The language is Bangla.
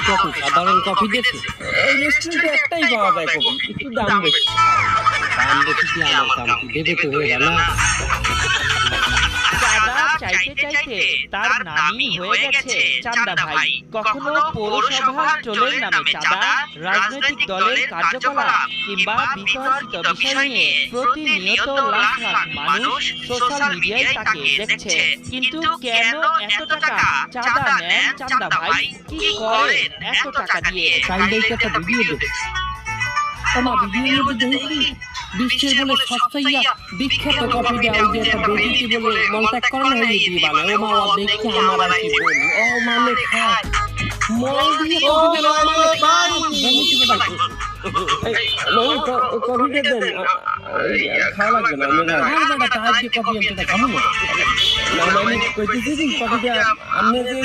কফি সাধারণ কফি দিয়েছে? এই রেস্টুরেন্টে একটাই পাওয়া যায় কফি, একটু দাম বেশি। দাম বেশি কি আমার কাম কি, দেবে তো হয়ে গেল না? চাঁদা চাইতে চাইতে তার নামই হয়ে গেছে চাঁদা ভাই। কখনো পৌরসভার টোলের নামে চাঁদা, রাজনৈতিক দলের কার্যকলাপ কিংবা বিতর্কিত বিষয় নিয়ে প্রতিনিয়ত লাখ লাখ মানুষ সোশ্যাল মিডিয়ায় তাকে দেখছে। কিন্তু কেন এত টাকা চাঁদা নেন চাঁদা ভাই? কি করেন এত টাকা দিয়ে? চাইলেই একটা ভিডিও দেবে। ওমা ভিডিওর মধ্যে দেখি বিশ্বের বলে সবচেয়ে বিখ্যাত কফি দেওয়া, ওই যে একটা বেজিটি বলে মলত্যাগ করেন হয়ে দিয়ে বানায়। ওমা দেখে আমার আর কি বলি, ও মানে খায় মল দিয়ে কফি দেওয়া মানে খায় বমি কি বেটা। কফিটা দেন, খাওয়া লাগবে না। আমি বেটা তার যে কফি আমি সেটা খাবো না। মানে কইতেছি কফিটা আপনি যে